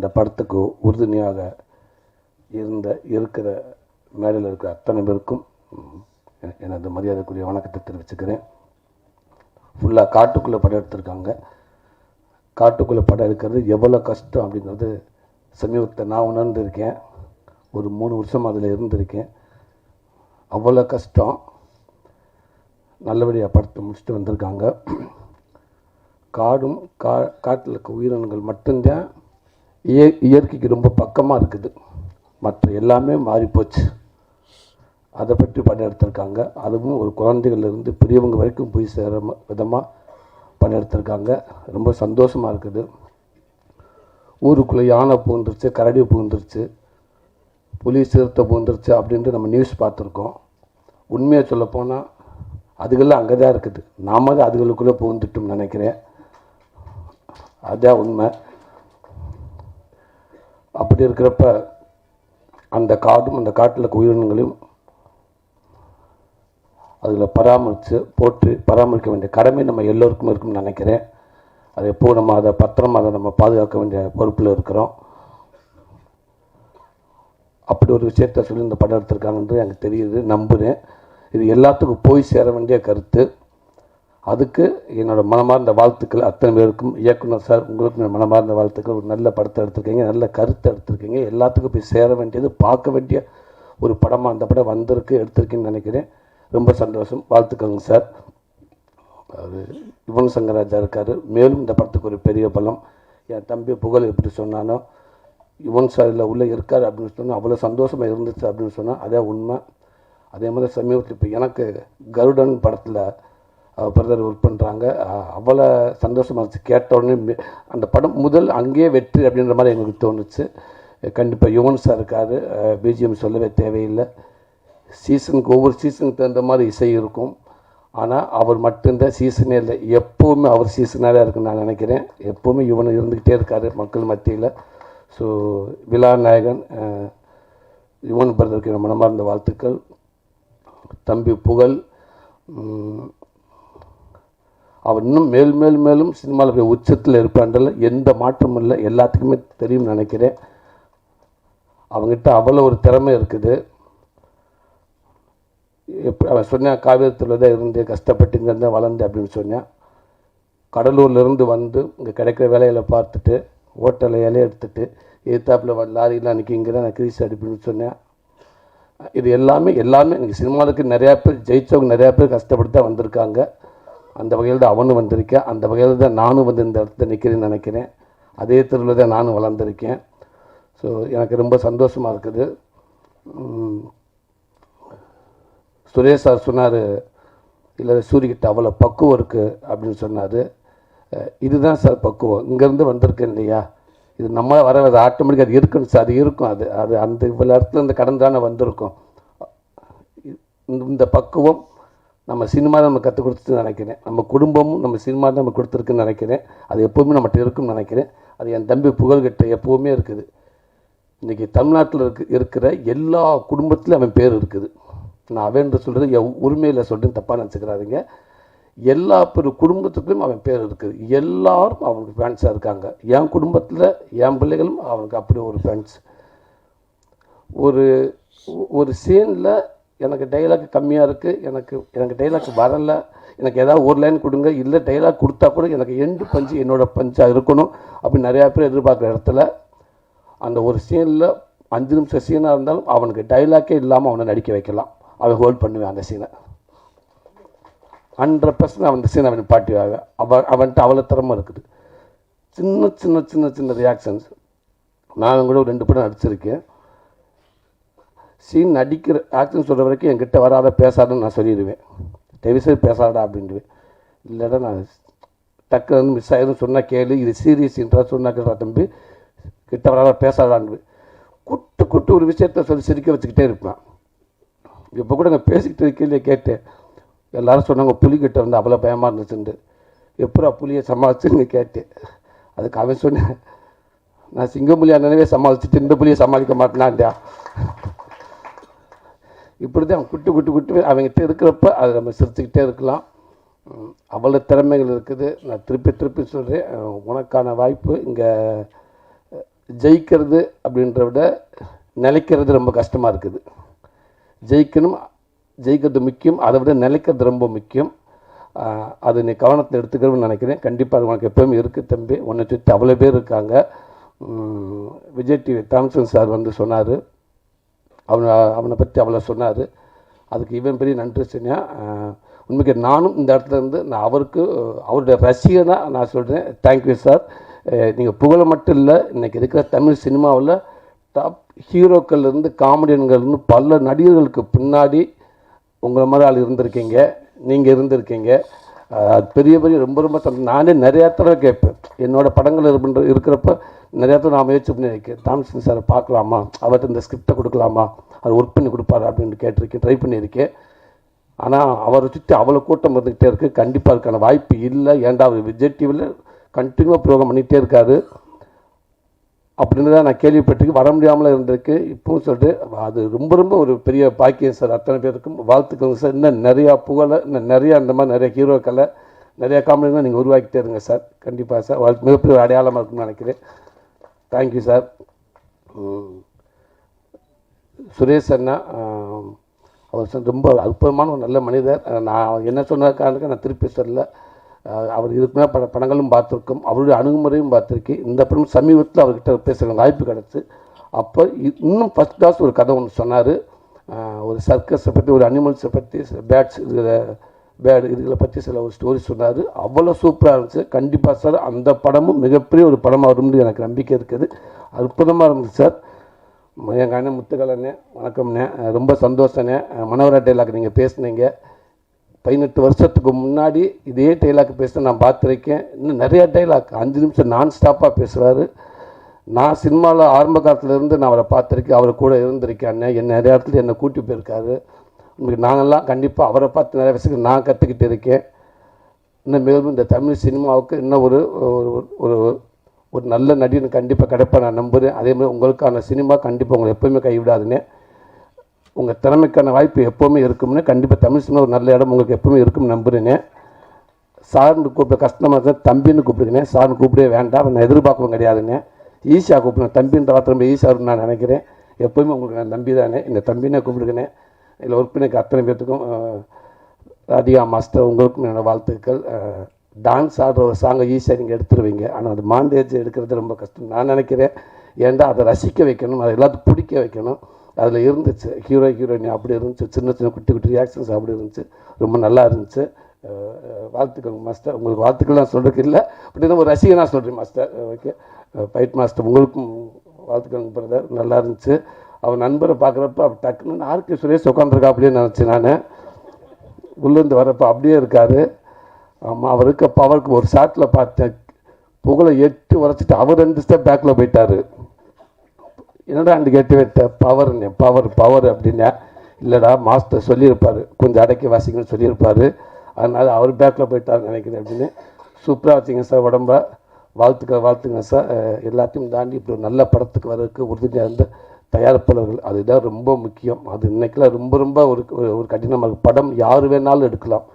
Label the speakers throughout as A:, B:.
A: இந்த படத்துக்கு உறுதுணையாக இருக்கிற மேடையில் இருக்கிற அத்தனை பேருக்கும் எனது மரியாதைக்குரிய வணக்கத்தை தெரிவிச்சுக்கிறேன். ஃபுல்லாக காட்டுக்குள்ளே படம் எடுத்திருக்காங்க. காட்டுக்குள்ளே படம் எடுக்கிறது எவ்வளோ கஷ்டம் அப்படிங்கிறது சமீபத்தில் நான் உணர்ந்திருக்கேன். ஒரு 3 வருஷம் அதில் இருந்திருக்கேன். அவ்வளோ கஷ்டம். நல்லபடியாக படத்தை முடிச்சுட்டு வந்திருக்காங்க. காடும் காட்டில் இருக்க உயிரினங்கள் மட்டும்தான் இயற்கைக்கு ரொம்ப பக்கமாக இருக்குது. மற்ற எல்லாமே மாறிப்போச்சு. அதை பற்றி படம் எடுத்திருக்காங்க. அதுவும் ஒரு குழந்தைகள்லேருந்து பெரியவங்க வரைக்கும் போய் சேர விதமாக படம் எடுத்திருக்காங்க. ரொம்ப சந்தோஷமாக இருக்குது. ஊருக்குள்ளே யானை பூந்துருச்சு, கரடி பூந்துருச்சு, புலி சிறுத்தை பூந்துருச்சு அப்படின்ட்டு நம்ம நியூஸ் பார்த்துருக்கோம். உண்மையாக சொல்லப்போனால் அதுகள்லாம் அங்கே தான் இருக்குது. நாம தான் அதுகளுக்குள்ளே பூந்துட்டோம்னு நினைக்கிறேன். அதுதான் உண்மை. அப்படி இருக்கிறப்ப அந்த காடும் அந்த காட்டில் இருக்க உயிரினங்களையும் அதில் பராமரிக்க வேண்டிய கடமை நம்ம எல்லோருக்கும் இருக்கும்னு நினைக்கிறேன். அதை எப்போது நம்ம அதை பத்திரமாக நம்ம பாதுகாக்க வேண்டிய பொறுப்பில் இருக்கிறோம். அப்படி ஒரு விஷயத்தை சொல்லி இந்த படம் எடுத்திருக்காங்கன்றது எனக்கு தெரியுது, நம்புகிறேன். இது எல்லாத்துக்கும் போய் சேர வேண்டிய கருத்து. அதுக்கு என்னோடய மனமார்ந்த வாழ்த்துக்கள் அத்தனை பேருக்கும். இயக்குனர் சார், உங்களுக்கும் மனமார்ந்த வாழ்த்துக்கள். ஒரு நல்ல படத்தை எடுத்திருக்கீங்க, நல்ல கருத்தை எடுத்திருக்கீங்க. எல்லாத்துக்கும் போய் சேர வேண்டியது, பார்க்க வேண்டிய ஒரு படமாக அந்த படம் வந்திருக்கு, எடுத்திருக்கேன்னு நினைக்கிறேன். ரொம்ப சந்தோஷம். வாழ்த்துக்கள்ங்க சார். அது யுவன் சங்கர் ராஜா இருக்கார். மேலும் இந்த படத்துக்கு ஒரு பெரிய பலம். என் தம்பி புகழ் எப்படி சொன்னானோ, யுவன் சாரில் உள்ளே இருக்கார் அப்படின்னு சொன்னால் அவ்வளோ சந்தோஷமாக இருந்துச்சு அப்படின்னு சொன்னால் அதே உண்மை. அதே மாதிரி சமீபத்தில் இப்போ எனக்கு கருடன் படத்தில் பிரதர் ஒர்க் பண்ணுறாங்க. அவ்வளோ சந்தோஷமாக இருந்துச்சு. கேட்ட உடனே அந்த படம் முதல் அங்கேயே வெற்றி அப்படின்ற மாதிரி எங்களுக்கு தோணுச்சு. கண்டிப்பாக யுவன் சார் இருக்கார். பிஜிஎம் சொல்லவே தேவையில்லை. சீசனுக்கு ஒவ்வொரு சீசனுக்கு தகுந்த மாதிரி இசை இருக்கும். ஆனால் அவர் மட்டும்தான் சீசனே இல்லை, எப்போவுமே அவர் சீசனாக இருக்குன்னு நான் நினைக்கிறேன். எப்போவுமே யுவன் இருந்துக்கிட்டே இருக்கார் மக்கள் மத்தியில். ஸோ விழா நாயகன் யுவன் பிரதருக்கு மனமார்ந்த வாழ்த்துக்கள். தம்பி புகழ் அவர் இன்னும் மேலும் சினிமாவில் போய் உச்சத்தில் இருப்பான்றல எந்த மாற்றமும் இல்லை, எல்லாத்துக்குமே தெரியும்னு நினைக்கிறேன். அவங்ககிட்ட அவ்வளோ ஒரு திறமை இருக்குது. அவன் சொன்னேன், காவேரத்தில் தான் இருந்து கஷ்டப்பட்டு இங்கேருந்து வளர்ந்து அப்படின்னு சொன்னேன். கடலூர்லேருந்து வந்து இங்கே கிடைக்கிற வேலைகளை பார்த்துட்டு ஹோட்டலில் இலையை எடுத்துகிட்டு எதிர்த்தாப்பில் லாரிலாம் அன்றைக்கி இங்கே தான் நான் கிரீஸ் அடிப்புன்னு சொன்னேன். இது எல்லாமே எனக்கு சினிமாவுக்கு நிறையா பேர் ஜெயித்தவங்க, நிறையா பேர் கஷ்டப்பட்டு தான் வந்திருக்காங்க. அந்த வகையில் தான் அவனும் வந்திருக்கேன். அந்த வகையில் தான் நானும் வந்து இந்த இடத்துல நிற்கிறேன்னு நினைக்கிறேன். அதே தெருவில் தான் நானும் வளர்ந்துருக்கேன். ஸோ எனக்கு ரொம்ப சந்தோஷமாக இருக்குது. சுரேஷ் சார் சொன்னார், இல்லை சூரியகிட்ட அவ்வளோ பக்குவம் இருக்குது அப்படின்னு சொன்னார். இதுதான் சார் பக்குவம். இங்கேருந்து வந்திருக்கேன் இல்லையா, இது நம்ம வர ஆட்டோமேட்டிக்காக அது இருக்குன்னு சார். அது இருக்கும். அது அந்த இவ்வளோ இடத்துல இந்த கடன் தானே வந்திருக்கும். இந்த பக்குவம் நம்ம சினிமா நம்ம கற்றுக் கொடுத்துட்டு நினைக்கிறேன். நம்ம குடும்பமும் நம்ம சினிமா தான் நம்ம கொடுத்துருக்குன்னு நினைக்கிறேன். அது எப்போவுமே நம்மகிட்ட இருக்குன்னு நினைக்கிறேன். அது என் தம்பி புகழ்கிட்ட எப்போவுமே இருக்குது. இன்றைக்கி தமிழ்நாட்டில் இருக்கிற எல்லா குடும்பத்துலையும் அவன் பேர் இருக்குது. நான் அவன் சொல்கிறது என் உரிமையில் சொல்லிட்டு தப்பாக நினச்சிக்கிறாருங்க. எல்லா குடும்பத்துக்குள்ளும் அவன் பேர் இருக்குது. எல்லாரும் அவனுக்கு ஃபேன்ஸாக இருக்காங்க. என் குடும்பத்தில் என் பிள்ளைகளும் அவனுக்கு அப்படி ஒரு ஃபேன்ஸ். ஒரு சீனில் எனக்கு டைலாக் கம்மியாக இருக்குது, எனக்கு டைலாக் வரலை, எனக்கு ஏதாவது ஒரு லைன் கொடுங்க, இல்லை டைலாக் கொடுத்தா கூட எனக்கு எண்டு பஞ்சு என்னோடய பஞ்சாக இருக்கணும் அப்படின்னு நிறையா பேர் எதிர்பார்க்குற இடத்துல அந்த ஒரு சீனில் 5 நிமிஷம் சீனாக இருந்தாலும் அவனுக்கு டைலாக்கே இல்லாமல் அவனை நடிக்க வைக்கலாம். அவன் ஹோல்ட் பண்ணுவேன் அந்த சீனை. 100% அவன் சீனை அவன் பாட்டிவாங்க. அவன்கிட்ட அவ்வளோ திறமை இருக்குது. சின்ன சின்ன சின்ன சின்ன ரியாக்ஷன்ஸ். நான் கூட 2 படம் நடிச்சிருக்கேன். சீன் நடிக்கிற ஆக்ஷன் சொல்கிற வரைக்கும் என்கிட்ட வராத பேசாதுன்னு நான் சொல்லிடுவேன். தயவுசெய்து பேசாதா அப்படின்ட்டுவேன். இல்லைடா நான் டக்கு வந்து மிஸ் ஆகிடும் சொன்னால் கேளு, இது சீரியஸ் இன்ட்ரெஸ்ட் சொன்னால் கேட்குறா தம்பி, கிட்ட வராத பேசாதான்னு குட்டு ஒரு விஷயத்த சொல்லி சிரிக்க வச்சுக்கிட்டே இருப்பேன். இப்போ கூட நான் பேசிக்கிட்டு இருக்கையிலே கேட்டேன். எல்லோரும் சொன்னாங்க புலிகிட்ட வந்து அவ்வளோ பயமாக இருந்துச்சுண்டு. எப்படா புலியை சமாளிச்சுன்னு கேட்டேன். அதுக்கு அவன் சொன்னேன், நான் சிங்கப்புலியாக நினைவே சமாளிச்சுட்டு இந்த புலியை சமாளிக்க மாட்டேனான்டா. இப்படி தான் குட்டு அவங்ககிட்ட இருக்கிறப்ப அதை நம்ம சிரிச்சுக்கிட்டே இருக்கலாம். அவ்வளோ திறமைகள் இருக்குது. நான் திருப்பி சொல்கிறேன், உனக்கான வாய்ப்பு இங்கே ஜெயிக்கிறது அப்படின்றத விட நிலைக்கிறது ரொம்ப கஷ்டமாக இருக்குது. ஜெயிக்கிறது முக்கியம், அதை விட நிலைக்கிறது ரொம்ப முக்கியம். அது நீ கவனத்தில் எடுத்துக்கிறோன்னு நினைக்கிறேன். கண்டிப்பாக அது உனக்கு எப்போவுமே இருக்குது தம்பி. உன்னை சுற்றி அவ்வளோ பேர் இருக்காங்க. விஜய் டிவி தாம்சன் சார் வந்து சொன்னார், அவனை பற்றி அவ்வளோ சொன்னார். அதுக்கு இவன் பெரிய நன்றி சொன்னியா. உண்மைக்கு நானும் இந்த இடத்துல இருந்து நான் அவருடைய ரசிகனாக நான் சொல்கிறேன். Thank you sir. நீங்கள் புகழ மட்டும் இல்லை, இன்றைக்கி இருக்கிற தமிழ் சினிமாவில் டாப் ஹீரோக்கள்லேருந்து காமெடியன்கள்லேருந்து பல நடிகர்களுக்கு பின்னாடி உங்களை மாதிரி ஆள் இருந்திருக்கீங்க, நீங்கள் இருந்திருக்கீங்க. அது பெரிய ரொம்ப நானே நிறையா தடவை கேட்பேன். என்னோடய படங்கள் இருக்கிறப்ப நிறையா தடவை நான் முயற்சி பண்ணியிருக்கேன். தாம்சன் சாரை பார்க்கலாமா, அவர்கிட்ட இந்த ஸ்கிரிப்டை கொடுக்கலாமா, அவர் ஒர்க் பண்ணி கொடுப்பாரு அப்படின்னு கேட்டிருக்கேன், ட்ரை பண்ணியிருக்கேன். ஆனால் அவரை சுற்றி அவ்வளோ கூட்டம் இருந்துக்கிட்டே இருக்குது. கண்டிப்பாக அதுக்கான வாய்ப்பு இல்லை. ஏன்டா அவர் விஜய் டிவியில் கண்டினியூவாக ப்ரோக்ராம் பண்ணிகிட்டே இருக்காரு அப்படின்னு தான் நான் கேள்விப்பட்டிருக்கு. வர முடியாமல் இருந்திருக்கு. இப்போவும் சொல்லிட்டு அது ரொம்ப ஒரு பெரிய பாக்கியம் சார். அத்தனை பேருக்கும் வாழ்த்துக்கள் சார். இன்னும் நிறையா புகழை, இன்னும் நிறையா இந்த மாதிரி நிறைய ஹீரோக்களை, நிறையா காமெடிலாம் நீங்கள் உருவாக்கிட்டே இருங்க சார். கண்டிப்பாக சார். மிகப்பெரிய அடையாளமாக இருக்குன்னு நினைக்கிறேன். Thank you sir. சுரேஷ் அண்ணா, அவர் ரொம்ப அற்புதமான ஒரு நல்ல மனிதர். நான் என்ன சொன்ன காரணத்துக்கு நான் திருப்பி சொல்லலை. அவர் இதுக்கு மேலே படங்களும் பார்த்துருக்கோம், அவருடைய அணுகுமுறையும் பார்த்துருக்கேன். இந்த படம் சமீபத்தில் அவர்கிட்ட பேசுகிற வாய்ப்பு கிடச்சி. அப்போ இன்னும் ஃபஸ்ட் கிளாஸ் ஒரு கதை ஒன்று சொன்னார். ஒரு சர்க்கஸை பற்றி, ஒரு அனிமல்ஸை பற்றி, பேட்ஸ் இதுகளை பற்றி சில ஒரு ஸ்டோரி சொன்னார். அவ்வளோ சூப்பராக இருந்துச்சு. கண்டிப்பாக சார் அந்த படமும் மிகப்பெரிய ஒரு படமாக வரும்னு எனக்கு நம்பிக்கை இருக்குது. அற்புதமாக இருந்துச்சு சார். எங்கள் அண்ணன் முத்துக்கலண்ணே, வணக்கம்ண்ணே. ரொம்ப சந்தோஷண்ணே. மனோரா டைலாக் நீங்கள் பேசுனீங்க. 18 வருஷத்துக்கு முன்னாடி இதே டைலாக் பேச நான் பார்த்துருக்கேன். இன்னும் நிறையா டைலாக் 5 நிமிஷம் நான் ஸ்டாப்பாக பேசுவார். நான் சினிமாவில் ஆரம்ப காலத்துலேருந்து நான் அவரை பார்த்துருக்கேன், அவரை கூட இருந்திருக்கேன். அண்ணன் என்ன நிறைய இடத்துல என்னை கூட்டி போயிருக்காரு. நாங்கள்லாம் கண்டிப்பாக அவரை பார்த்து நிறைய விஷயங்கள் நான் கற்றுக்கிட்டு இருக்கேன். இன்னும் மேலும் இந்த தமிழ் சினிமாவுக்கு இன்னும் ஒரு நல்ல நடிகன் கண்டிப்பாக கிடைப்பா நான் நம்புகிறேன். அதேமாதிரி உங்களுக்கான சினிமா கண்டிப்பாக உங்களை எப்போவுமே கைவிடாதுன்னு, உங்கள் திறமைக்கான வாய்ப்பு எப்போவுமே இருக்கும்னு, கண்டிப்பாக தமிழ் சினிமா ஒரு நல்ல இடம் உங்களுக்கு எப்போவுமே இருக்கும்னு நம்புகிறேனே. சார்னு கூப்பிட கஷ்டமாக இருந்தால் தம்பின்னு கூப்பிடுங்கண்ணே. சார்னு கூப்பிடவே வேண்டாம், நான் எதிர்பார்க்கவும் கிடையாதுண்ணே. ஈஸியாக கூப்பிடுங்க. தம்பின்ற வார்த்தை ரொம்ப ஈஸியாக இருக்குன்னு நான் நினைக்கிறேன். எப்போவுமே உங்களுக்கு நான் நம்பி தானே இந்த தம்பினே கூப்பிடுங்கண்ணே. இதில் ஒர்க் பண்ணிக்க அத்தனை பேர்த்துக்கும், ராதிகா மாஸ்டர் உங்களுக்கும் என்னோடய வாழ்த்துக்கள். டான்ஸ் ஆடுற ஒரு சாங்கை ஈஸியாக நீங்கள் எடுத்துருவீங்க, ஆனால் அது மாண்டேஜ் எடுக்கிறது ரொம்ப கஷ்டம் நான் நினைக்கிறேன். ஏன்டா அதை ரசிக்க வைக்கணும், அதை எல்லாத்துக்கும் பிடிக்க வைக்கணும். அதில் இருந்துச்சு ஹீரோயின் அப்படி இருந்துச்சு, சின்ன குட்டி ரியாக்ஷன்ஸ் அப்படி இருந்துச்சு. ரொம்ப நல்லா இருந்துச்சு. வாழ்த்துக்கள் மாஸ்டர். உங்களுக்கு வாழ்த்துக்கள் நான் சொல்கிறதுக்கு இல்லை, அப்படின்னா ஒரு ரசிகனாக சொல்கிறேன் மாஸ்டர். ஓகே, ஃபைட் மாஸ்டர் உங்களுக்கும் வாழ்த்துக்கள் பிரதர். நல்லா இருந்துச்சு. அவர் நண்பரை பார்க்குறப்ப அப்படி டக்குன்னு ஆர்கே சுரேஷ் உட்காந்துருக்கா அப்படின்னு நினச்சேன் நான். உள்ளேருந்து வரப்போ அப்படியே இருக்கார். ஆமாம், அவருக்கு ஒரு ஷாட்டில் பார்த்தேன், புகழை 8 உரைச்சிட்டு அவர் 2 ஸ்டெப் பேக்கில் போயிட்டார். என்னடா அந்த கேட்டு வைத்த பவர் அப்படின்னா, இல்லைடா மாஸ்டர் சொல்லியிருப்பார், கொஞ்சம் அடக்கி வாசிங்கன்னு சொல்லியிருப்பார், அதனால் அவர் பேக்கில் போயிட்டாருன்னு நினைக்கிறேன் அப்படின்னு. சூப்பராக வச்சிங்க சார் உடம்ப. வாழ்த்துங்க சார். எல்லாத்தையும் தாண்டி இப்படி ஒரு நல்ல படத்துக்கு வர்றதுக்கு உறுதியாக இருந்த தயாரிப்பாளர்கள், அதுதான் ரொம்ப முக்கியம். அது இன்றைக்கெல்லாம் ரொம்ப ஒரு கடினமாக படம் யார் வேணாலும் எடுக்கலாம்.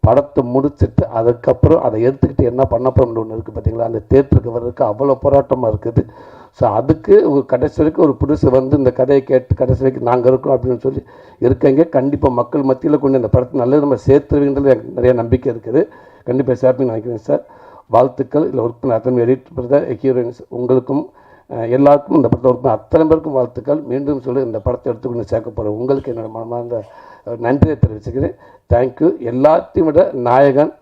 A: படத்தை முடிச்சுட்டு அதுக்கப்புறம் அதை எடுத்துக்கிட்டு என்ன பண்ண போகிறோம்னு ஒன்று இருக்குது பார்த்தீங்களா, அந்த தேட்டருக்கு வர்றதுக்கு அவ்வளோ போராட்டமாக இருக்குது. ஸோ அதுக்கு ஒரு கடைசி வரைக்கும் ஒரு புதுசு வந்து இந்த கதையை கேட்டு கடைசி வரைக்கும் நாங்கள் இருக்கோம் அப்படின்னு சொல்லி இருக்கீங்க. கண்டிப்பாக மக்கள் மத்தியில் கொண்டு இந்த படத்தை நல்லது நம்ம சேர்த்துருவீங்கிறது எனக்கு நிறைய நம்பிக்கை இருக்குது. கண்டிப்பாக சேர்ப்பீங்கன்னு நினைக்கிறேன் சார். வாழ்த்துக்கள். இல்லை ஒர்க் பண்ண அத்தனை எடிட் பண்ணுற ஹீரோயின்ஸ் உங்களுக்கும் எல்லாருக்கும், இந்த படத்தை ஒர்க் பண்ண அத்தனை பேருக்கும் வாழ்த்துக்கள். மீண்டும் சொல்லி இந்த படத்தை எடுத்துக்கொண்டு சேர்க்க போகிறேன் உங்களுக்கு என்னோட மனமார்ந்த நன்றியை தெரிவிச்சுக்கிறேன். தேங்க்யூ. எல்லாத்தையும் விட நாயகன்,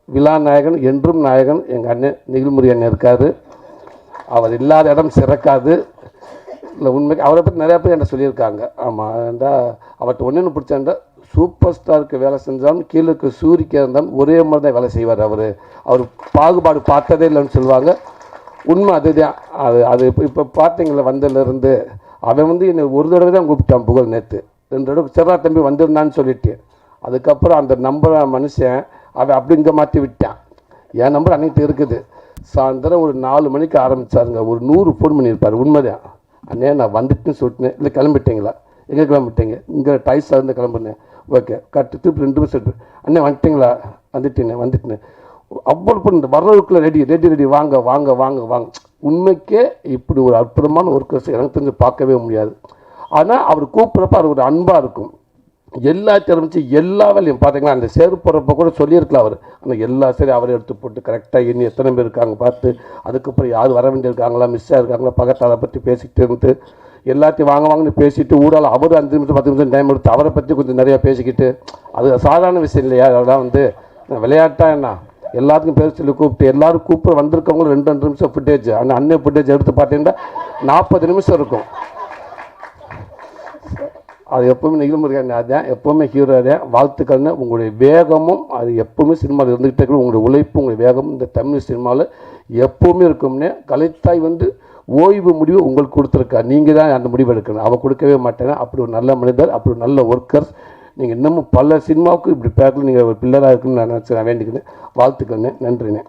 A: விழா நாயகன், என்றும் நாயகன் எங்கள் அண்ணன் நிகில்முரி அண்ணன் இருக்கார். அவர் இல்லாத இடம் சிறக்காது. இல்லை உண்மைக்கு அவரை பற்றி நிறையா பேர் என்ன சொல்லியிருக்காங்க. ஆமாம், ஏண்டா அவர்கிட்ட ஒன்று பிடிச்சாண்டா, சூப்பர் ஸ்டாருக்கு வேலை செஞ்சாலும் கீழே இருக்க சூரிக்கு இருந்தாலும் ஒரே மாதிரி தான் வேலை செய்வார். அவர் பாகுபாடு பார்த்ததே இல்லைன்னு சொல்லுவாங்க. உண்மை அதுதான். அது இப்போ பார்த்தீங்களா, வந்ததுலேருந்து அவன் வந்து என்னை ஒரு தடவை தான் கூப்பிட்டான் புகழ். நேற்று 2 தடவை செவ்வா தம்பி வந்திருந்தான்னு சொல்லிட்டு, அதுக்கப்புறம் அந்த நம்பரை மனுஷன் அவன் அப்படி இங்கே மாற்றி விட்டான். என் நம்பர் அன்னைக்கு இருக்குது. சாயந்தரம் ஒரு 4 மணிக்கு ஆரம்பித்தாருங்க, ஒரு 100 ஃபோன் பண்ணியிருப்பார். உண்மைதான். அண்ணே நான் வந்துட்டுன்னு சொல்லிட்டேன். இல்லை கிளம்பிட்டீங்களா, எங்கே கிளம்பிட்டீங்க, இங்கே டைஸாக இருந்து கிளம்புனேன். ஓகே கட்டு திருப்பி 2 நிமிஷம் எடுத்து, அண்ணே வந்துட்டிங்களா, வந்துட்டேன். அவ்வளோ பண்ணு, வர்றதுக்குள்ளே ரெடி வாங்க. உண்மைக்கே இப்படி ஒரு அற்புதமான ஒர்க்கர்ஸ் எனக்கு தெரிஞ்சு பார்க்கவே முடியாது. ஆனால் அவர் கூப்பிட்றப்ப அது ஒரு அன்பாக இருக்கும். எல்லா திறமைச்சு எல்லா வேலையும் பார்த்தீங்கன்னா அந்த சேரு போடுறப்ப கூட சொல்லியிருக்கலாம் அவர். ஆனால் எல்லா சரி அவரை எடுத்து போட்டு கரெக்டாக இன்னும் எத்தனை பேர் இருக்காங்க பார்த்து, அதுக்கப்புறம் யார் வர வேண்டியிருக்காங்களா, மிஸ் ஆகிருக்காங்களா, பக்கத்தில் அதை பற்றி பேசிக்கிட்டு இருந்து எல்லாத்தையும் வாங்கன்னு பேசிட்டு ஊடால அவர் 5 நிமிஷம் 10 நிமிஷம் டைம் எடுத்து அவரை பற்றி கொஞ்சம் நிறையா பேசிக்கிட்டு, அது சாதாரண விஷயம் இல்லையா? அதெல்லாம் விளையாட்டா என்ன, எல்லாத்துக்கும் பேர் சொல்லி கூப்பிட்டு எல்லாரும் கூப்பிட்டு வந்திருக்கவங்க 2 நிமிஷம் ஃபுட்டேஜ், அந்த அன்னை ஃபுட்டேஜ் எடுத்து பார்த்தீங்கன்னா 40 நிமிஷம் இருக்கும். அது எப்போவுமே நிகழ்முறையான அதான் எப்போவுமே ஹீரோ தான். வாழ்த்துக்கள்னு உங்களுடைய வேகமும் அது எப்போவுமே சினிமாவில் இருந்துகிட்டே இருக்கணும். உங்களுடைய உழைப்பு உங்களுடைய வேகம் இந்த தமிழ் சினிமாவில் எப்போவுமே இருக்கும்னே. கலைத்தாய் ஓய்வு முடிவு உங்களுக்கு கொடுத்துருக்கா, நீங்கள் தான் அந்த முடிவு எடுக்கணும், அவள் கொடுக்கவே மாட்டேன்னா. அப்படி ஒரு நல்ல மனிதர், அப்படி ஒரு நல்ல ஒர்க்கர்ஸ். நீங்கள் இன்னமும் பல சினிமாவுக்கு இப்படி பேக்கில் நீங்கள் ஒரு பில்லராக இருக்குன்னு நான் நினச்சி நான் வேண்டிக்கிறேன். வாழ்த்துக்கண்ணே, நன்றிண்ணே.